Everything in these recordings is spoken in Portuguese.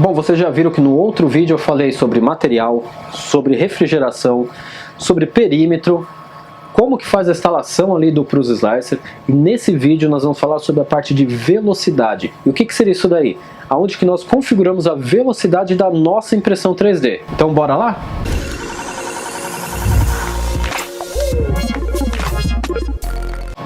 Bom, vocês já viram que no outro vídeo eu falei sobre material, sobre refrigeração, sobre perímetro, como que faz a instalação ali do Prusa Slicer, e nesse vídeo nós vamos falar sobre a parte de velocidade. E o que seria isso daí? Aonde que nós configuramos a velocidade da nossa impressão 3D. Então bora lá?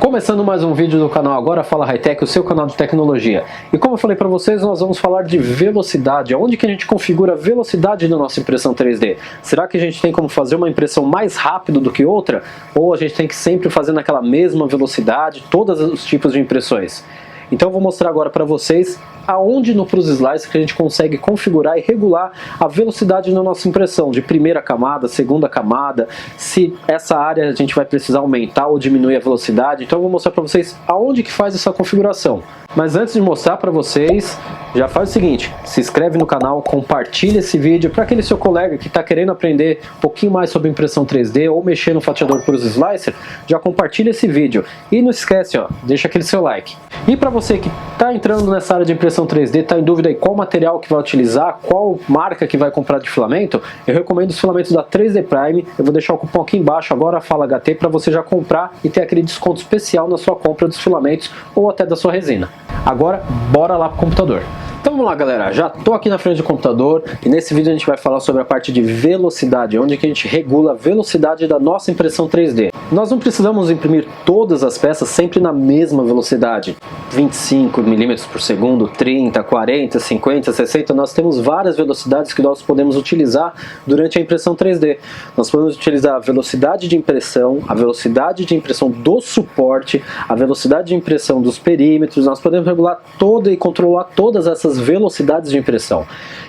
Começando mais um vídeo do canal Agora Fala Hightech, o seu canal de tecnologia. E como eu falei para vocês, nós vamos falar de velocidade. Onde que a gente configura a velocidade da nossa impressão 3D? Será que a gente tem como fazer uma impressão mais rápido do que outra? Ou a gente tem que sempre fazer naquela mesma velocidade, todos os tipos de impressões? Então eu vou mostrar agora para vocês aonde no Prusa Slicer que a gente consegue configurar e regular a velocidade na nossa impressão, de primeira camada, segunda camada, se essa área a gente vai precisar aumentar ou diminuir a velocidade. Então eu vou mostrar para vocês aonde que faz essa configuração. Mas antes de mostrar para vocês, já faz o seguinte, se inscreve no canal, compartilha esse vídeo para aquele seu colega que está querendo aprender um pouquinho mais sobre impressão 3D ou mexer no fatiador Prusa Slicer, já compartilha esse vídeo. E não esquece, ó, deixa aquele seu like. E para você que está entrando nessa área de impressão 3D, está em dúvida aí qual material que vai utilizar, qual marca que vai comprar de filamento, eu recomendo os filamentos da 3D Prime. Eu vou deixar o cupom aqui embaixo, Agora Fala HT, para você já comprar e ter aquele desconto especial na sua compra dos filamentos ou até da sua resina. Agora, bora lá pro computador. Então vamos lá, galera, já estou aqui na frente do computador e nesse vídeo a gente vai falar sobre a parte de velocidade, onde que a gente regula a velocidade da nossa impressão 3D. Nós não precisamos imprimir todas as peças sempre na mesma velocidade, 25 mm por segundo, 30, 40, 50, 60, nós temos várias velocidades que nós podemos utilizar durante a impressão 3D. Nós podemos utilizar a velocidade de impressão, a velocidade de impressão do suporte, a velocidade de impressão dos perímetros, nós podemos regular toda e controlar todas essas velocidades de impressão.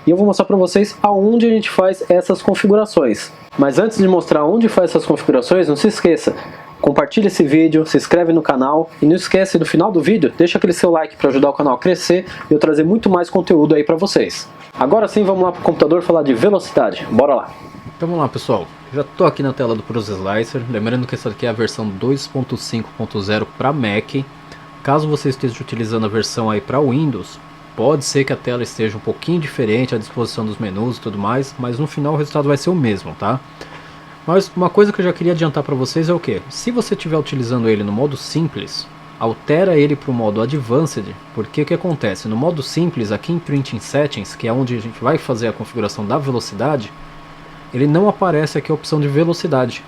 E eu vou mostrar para vocês aonde a gente faz essas configurações. Mas antes de mostrar onde faz essas configurações, não se esqueça, compartilha esse vídeo, se inscreve no canal e não esquece, no final do vídeo, deixa aquele seu like para ajudar o canal a crescer e eu trazer muito mais conteúdo aí para vocês. Agora sim, vamos lá para o computador falar de velocidade. Bora lá! Então vamos lá, pessoal, já estou aqui na tela do Prusa Slicer, lembrando que essa aqui é a versão 2.5.0 para Mac. Caso você esteja utilizando a versão aí para Windows, pode ser que a tela esteja um pouquinho diferente, a disposição dos menus e tudo mais, mas no final o resultado vai ser o mesmo, tá? Mas uma coisa que eu já queria adiantar para vocês é o que? Se você estiver utilizando ele no modo simples, altera ele para o modo Advanced, porque o que acontece? No modo simples, aqui em Printing Settings, que é onde a gente vai fazer a configuração da velocidade, ele não aparece aqui a opção de velocidade.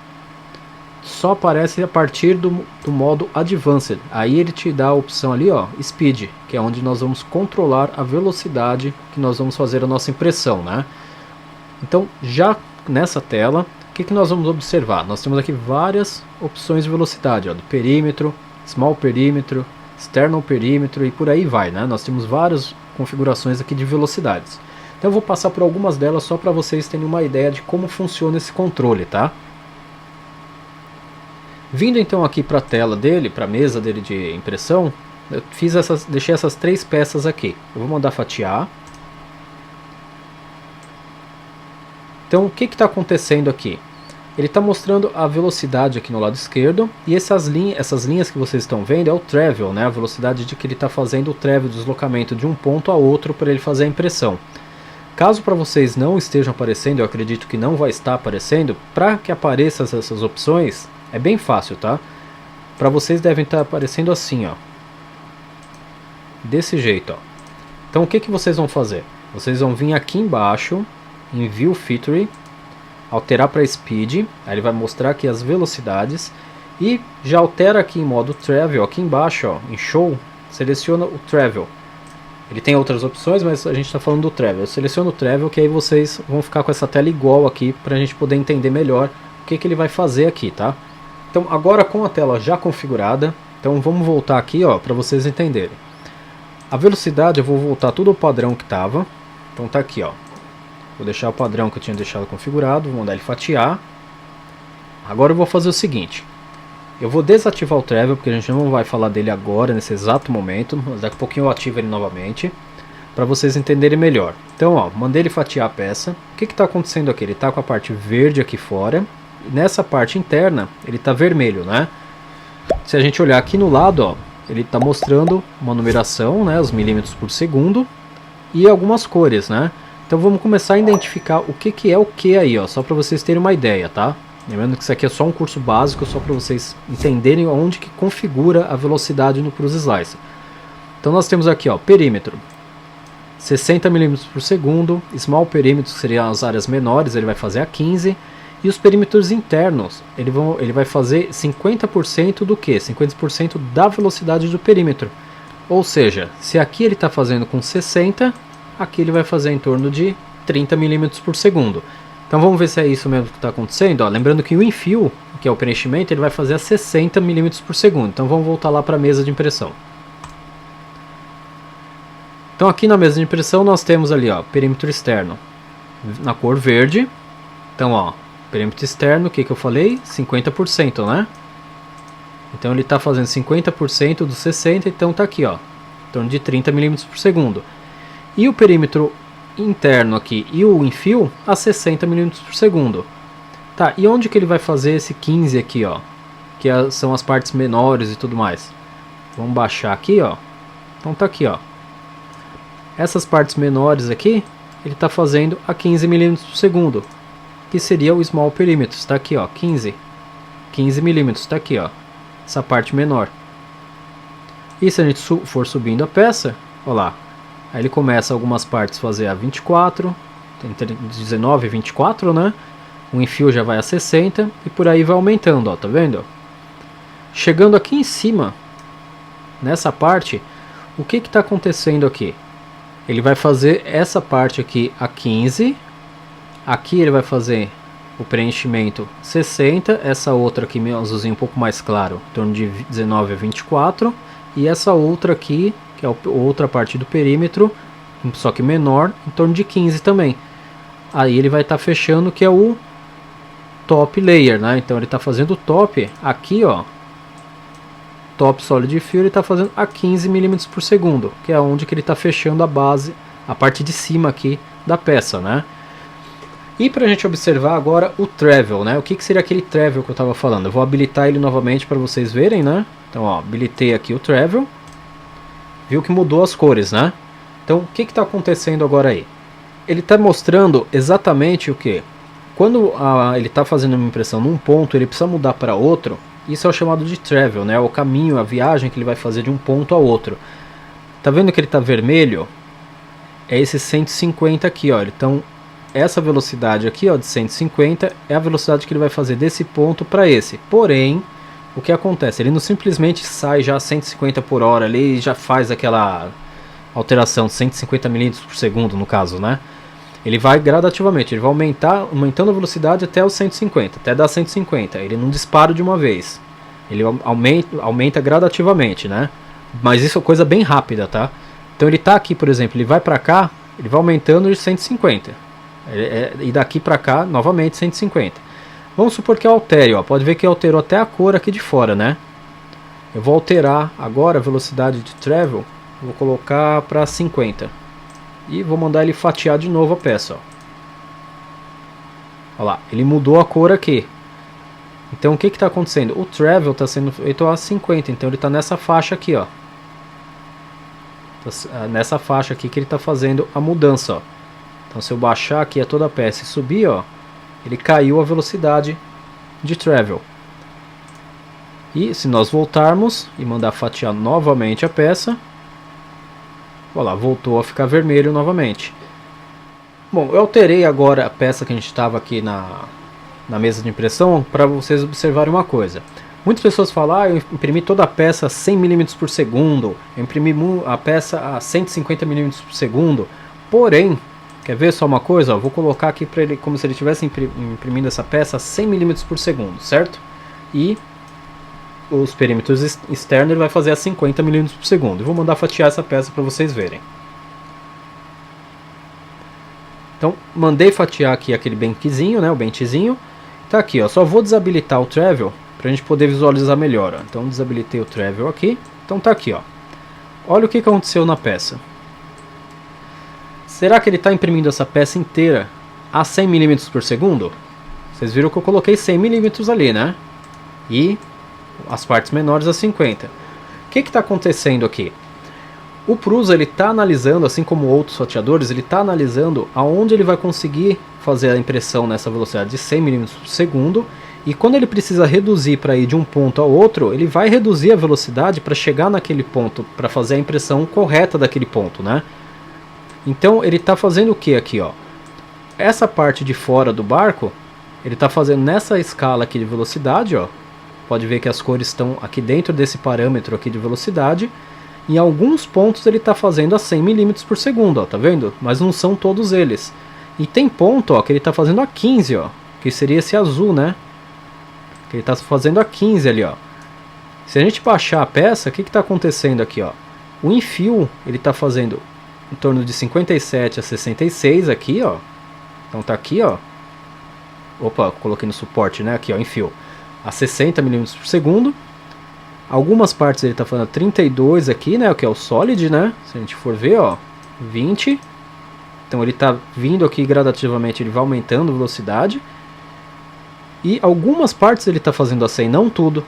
Só aparece a partir do modo Advanced. Aí ele te dá a opção ali, ó, Speed, que é onde nós vamos controlar a velocidade que nós vamos fazer a nossa impressão, né? Então, já nessa tela, o que nós vamos observar? Nós temos aqui várias opções de velocidade, ó, do perímetro, Small Perímetro, External Perímetro e por aí vai, né? Nós temos várias configurações aqui de velocidades. Então eu vou passar por algumas delas só para vocês terem uma ideia de como funciona esse controle, tá? Vindo então aqui para a tela dele, para a mesa dele de impressão, eu deixei essas três peças aqui. Eu vou mandar fatiar. Então o que está acontecendo aqui? Ele está mostrando a velocidade aqui no lado esquerdo, e essas linhas que vocês estão vendo é o travel, né? A velocidade de que ele está fazendo o travel, o deslocamento de um ponto a outro para ele fazer a impressão. Caso para vocês não estejam aparecendo, eu acredito que não vai estar aparecendo, para que apareçam essas opções, é bem fácil, tá? Para vocês devem estar aparecendo assim, ó. Desse jeito, ó. Então o que vocês vão fazer? Vocês vão vir aqui embaixo, em View Feature, alterar para Speed, aí ele vai mostrar aqui as velocidades, e já altera aqui em modo Travel, aqui embaixo, ó, em Show, seleciona o Travel. Ele tem outras opções, mas a gente está falando do Travel. Eu seleciono o Travel, que aí vocês vão ficar com essa tela igual aqui, para a gente poder entender melhor o que ele vai fazer aqui, tá? Então agora com a tela já configurada, então vamos voltar aqui, ó, para vocês entenderem. A velocidade eu vou voltar tudo ao padrão que estava. Então tá aqui, ó. Vou deixar o padrão que eu tinha deixado configurado, vou mandar ele fatiar. Agora eu vou fazer o seguinte. Eu vou desativar o Travel, porque a gente não vai falar dele agora, nesse exato momento. Mas daqui a pouquinho eu ativo ele novamente, para vocês entenderem melhor. Então, ó, mandei ele fatiar a peça. O que está acontecendo aqui? Ele está com a parte verde aqui fora. Nessa parte interna, ele está vermelho, né? Se a gente olhar aqui no lado, ó, ele está mostrando uma numeração, né, os milímetros por segundo, e algumas cores, né? Então vamos começar a identificar o que é o que aí, ó, só para vocês terem uma ideia, tá? Lembrando que isso aqui é só um curso básico, só para vocês entenderem onde que configura a velocidade no Cruise Slicer. Então nós temos aqui, ó, perímetro, 60 mm por segundo, small perímetros, que seriam as áreas menores, ele vai fazer a 15, e os perímetros internos, ele vai fazer 50% do que? 50% da velocidade do perímetro. Ou seja, se aqui ele está fazendo com 60, aqui ele vai fazer em torno de 30 mm por segundo. Então vamos ver se é isso mesmo que está acontecendo. Ó, lembrando que o infill, que é o preenchimento, ele vai fazer a 60 mm por segundo. Então vamos voltar lá para a mesa de impressão. Então aqui na mesa de impressão nós temos ali, ó, perímetro externo na cor verde. Então, ó, perímetro externo, o que eu falei? 50%, né? Então ele está fazendo 50% dos 60, então está aqui, ó, em torno de 30 mm por segundo. E o perímetro interno aqui e o infill a 60 mm por segundo. Tá, e onde que ele vai fazer esse 15 aqui, ó? Que são as partes menores e tudo mais. Vamos baixar aqui, ó. Então tá aqui, ó. Essas partes menores aqui, ele está fazendo a 15 mm por segundo, que seria o small perímetro. Está aqui, ó, 15 mm, está aqui, ó, essa parte menor. E se a gente for subindo a peça, ó lá, aí ele começa algumas partes a fazer a 24, entre 19 e 24, né? O infill já vai a 60 e por aí vai aumentando, ó, tá vendo? Chegando aqui em cima, nessa parte, o que está acontecendo aqui? Ele vai fazer essa parte aqui a 15, aqui ele vai fazer o preenchimento 60, essa outra aqui, meu azulzinho um pouco mais claro, em torno de 19 a 24, e essa outra aqui, que é a outra parte do perímetro, só que menor, em torno de 15 também. Aí ele vai estar fechando, que é o top layer, né? Então ele está fazendo o top aqui, ó, top solid fill, ele está fazendo a 15 mm por segundo, que é onde que ele está fechando a base, a parte de cima aqui da peça, né? E para a gente observar agora o travel, né? O que seria aquele travel que eu estava falando? Eu vou habilitar ele novamente para vocês verem, né? Então, ó, habilitei aqui o travel. Viu que mudou as cores, né? Então, o que está acontecendo agora aí? Ele está mostrando exatamente o que? Quando ele está fazendo uma impressão num ponto, ele precisa mudar para outro. Isso é o chamado de travel, né? O caminho, a viagem que ele vai fazer de um ponto a outro. Tá vendo que ele está vermelho? É esse 150 aqui, ó. Então, essa velocidade aqui, ó, de 150 é a velocidade que ele vai fazer desse ponto para esse. Porém, o que acontece? Ele não simplesmente sai já a 150 por hora ali e já faz aquela alteração, 150 mm por segundo no caso, né? Ele vai gradativamente, ele vai aumentando a velocidade até os 150, até dar 150. Ele não dispara de uma vez. Ele aumenta gradativamente, né? Mas isso é coisa bem rápida, tá? Então ele tá aqui, por exemplo, ele vai para cá, ele vai aumentando de 150. E daqui para cá, novamente 150. Vamos supor que eu altere, ó. Pode ver que alterou até a cor aqui de fora, né? Eu vou alterar agora a velocidade de travel, vou colocar para 50. E vou mandar ele fatiar de novo a peça, ó. Olha lá, ele mudou a cor aqui. Então o que está acontecendo? O travel está sendo feito a 50, então ele está nessa faixa aqui, ó. Nessa faixa aqui que ele está fazendo a mudança, ó. Então se eu baixar aqui a toda a peça e subir, ó, ele caiu a velocidade de travel. E se nós voltarmos e mandar fatiar novamente a peça, olha lá, voltou a ficar vermelho novamente. Bom, eu alterei agora a peça que a gente estava aqui na mesa de impressão para vocês observarem uma coisa. Muitas pessoas falam, eu imprimi toda a peça a 100 mm por segundo, eu imprimi a peça a 150 mm por segundo, porém, quer ver só uma coisa? Ó, vou colocar aqui para ele como se ele estivesse imprimindo essa peça a 100 mm por segundo, certo? E os perímetros externos ele vai fazer a 50 mm por segundo. Eu vou mandar fatiar essa peça para vocês verem. Então, mandei fatiar aqui aquele benchzinho, né, o benchzinho. Tá aqui, ó, só vou desabilitar o travel para a gente poder visualizar melhor, ó. Então, desabilitei o travel aqui. Então, tá aqui, ó. Olha o que aconteceu na peça. Será que ele está imprimindo essa peça inteira a 100 mm por segundo? Vocês viram que eu coloquei 100 mm ali, né? E as partes menores a 50. O que está acontecendo aqui? O Prusa ele está analisando, assim como outros fatiadores, ele está analisando aonde ele vai conseguir fazer a impressão nessa velocidade de 100 mm por segundo, e quando ele precisa reduzir para ir de um ponto ao outro, ele vai reduzir a velocidade para chegar naquele ponto, para fazer a impressão correta daquele ponto, né? Então ele está fazendo o que aqui, ó? Essa parte de fora do barco, ele está fazendo nessa escala aqui de velocidade, ó. Pode ver que as cores estão aqui dentro desse parâmetro aqui de velocidade. Em alguns pontos ele está fazendo a 100 mm por segundo, ó, tá vendo? Mas não são todos eles. E tem ponto, ó, que ele está fazendo a 15, ó, que seria esse azul, né? Que ele está fazendo a 15 ali, ó. Se a gente baixar a peça, o que está acontecendo aqui, ó? O enfio, ele está fazendo em torno de 57 a 66 aqui, ó. Então tá aqui, ó. Opa, coloquei no suporte, né? Aqui, ó, enfio. A 60 mm por segundo. Algumas partes ele está fazendo 32 aqui, né, o que é o solid, né, se a gente for ver, ó, 20. Então ele está vindo aqui gradativamente, ele vai aumentando a velocidade. E algumas partes ele está fazendo a 100, não tudo.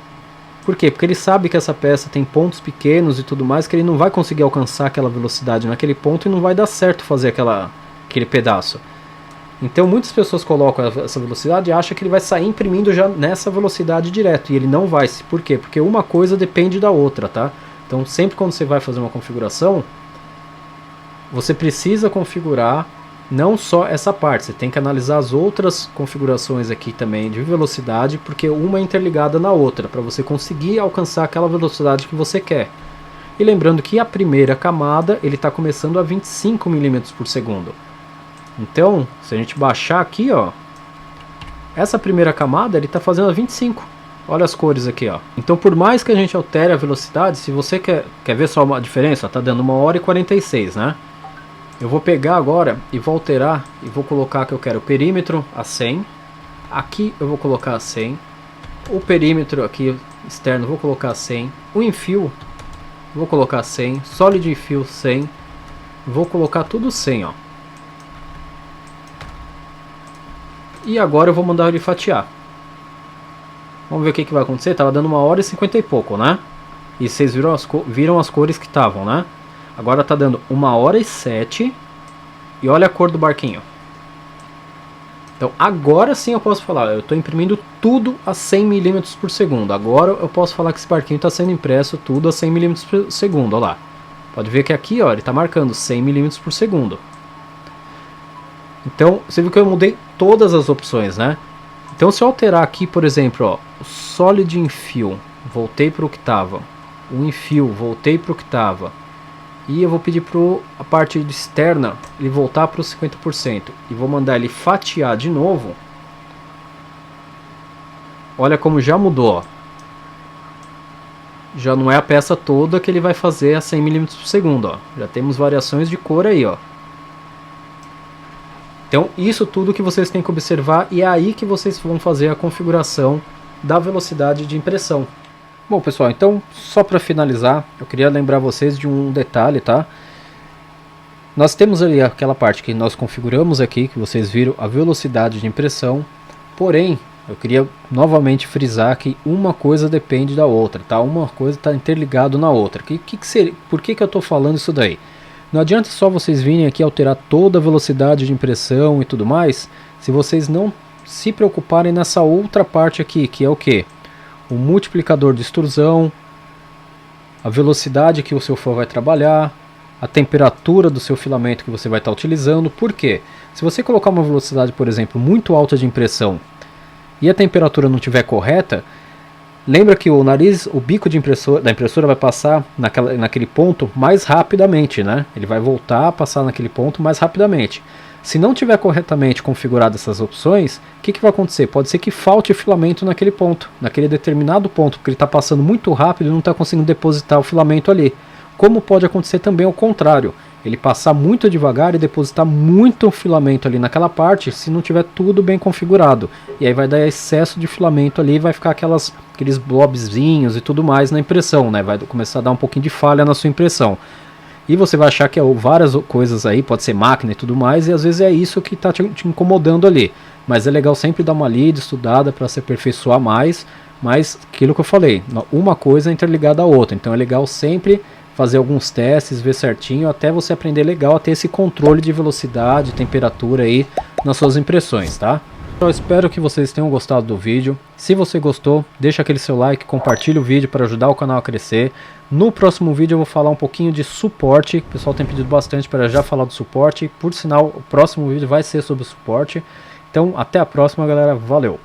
Por quê? Porque ele sabe que essa peça tem pontos pequenos e tudo mais, que ele não vai conseguir alcançar aquela velocidade naquele ponto e não vai dar certo fazer aquele pedaço. Então muitas pessoas colocam essa velocidade e acham que ele vai sair imprimindo já nessa velocidade direto. E ele não vai. Por quê? Porque uma coisa depende da outra, tá? Então sempre quando você vai fazer uma configuração, você precisa configurar não só essa parte. Você tem que analisar as outras configurações aqui também de velocidade, porque uma é interligada na outra, para você conseguir alcançar aquela velocidade que você quer. E lembrando que a primeira camada ele está começando a 25 mm por segundo. Então, se a gente baixar aqui, ó, essa primeira camada ele está fazendo a 25. Olha as cores aqui, ó. Então, por mais que a gente altere a velocidade, se você quer ver só uma diferença, está dando 1h46, né? Eu vou pegar agora e vou alterar e vou colocar que eu quero o perímetro a 100. Aqui eu vou colocar a 100. O perímetro aqui externo vou colocar a 100. O enfio vou colocar 100. Solid enfio 100. Vou colocar tudo 100, ó. E agora eu vou mandar ele fatiar. Vamos ver o que vai acontecer. Tava dando 1h50 e pouco, né? E vocês viram as cores que estavam, né? Agora tá dando 1h07. E olha a cor do barquinho. Então agora sim eu posso falar. Eu estou imprimindo tudo a 100 mm por segundo. Agora eu posso falar que esse barquinho está sendo impresso tudo a 100 mm por segundo. Olha lá. Pode ver que aqui, ó, ele está marcando 100 mm por segundo. Então, você viu que eu mudei todas as opções, né? Então, se eu alterar aqui, por exemplo, ó, o Solid Enfio, voltei para o que estava. O Enfio, voltei para o que estava. E eu vou pedir para a parte externa ele voltar para os 50%. E vou mandar ele fatiar de novo. Olha como já mudou, ó. Já não é a peça toda que ele vai fazer a 100 mm por segundo, ó. Já temos variações de cor aí, ó. Então isso tudo que vocês têm que observar e é aí que vocês vão fazer a configuração da velocidade de impressão. Bom pessoal, então só para finalizar, eu queria lembrar vocês de um detalhe, tá? Nós temos ali aquela parte que nós configuramos aqui, que vocês viram a velocidade de impressão, porém eu queria novamente frisar que uma coisa depende da outra, tá? Uma coisa está interligado na outra. Por que eu estou falando isso daí? Não adianta só vocês virem aqui alterar toda a velocidade de impressão e tudo mais, se vocês não se preocuparem nessa outra parte aqui, que é o que? O multiplicador de extrusão, a velocidade que o seu fã vai trabalhar, a temperatura do seu filamento que você vai estar utilizando. Por quê? Se você colocar uma velocidade, por exemplo, muito alta de impressão e a temperatura não estiver correta, lembra que o nariz, o bico da impressora vai passar naquele ponto mais rapidamente, né? Ele vai voltar a passar naquele ponto mais rapidamente. Se não tiver corretamente configurado essas opções, o que vai acontecer? Pode ser que falte filamento naquele ponto, naquele determinado ponto, porque ele está passando muito rápido e não está conseguindo depositar o filamento ali. Como pode acontecer também ao contrário, ele passar muito devagar e depositar muito filamento ali naquela parte, se não tiver tudo bem configurado. E aí vai dar excesso de filamento ali e vai ficar aqueles blobzinhos e tudo mais na impressão, né? Vai começar a dar um pouquinho de falha na sua impressão. E você vai achar que é várias coisas aí, pode ser máquina e tudo mais, e às vezes é isso que está te incomodando ali. Mas é legal sempre dar uma lida, estudada para se aperfeiçoar mais, mas aquilo que eu falei, uma coisa é interligada à outra, então é legal sempre fazer alguns testes, ver certinho, até você aprender legal a ter esse controle de velocidade, temperatura aí nas suas impressões, tá? Eu espero que vocês tenham gostado do vídeo. Se você gostou, deixa aquele seu like, compartilha o vídeo para ajudar o canal a crescer. No próximo vídeo eu vou falar um pouquinho de suporte. O pessoal tem pedido bastante para já falar do suporte. Por sinal, o próximo vídeo vai ser sobre o suporte. Então, até a próxima, galera. Valeu!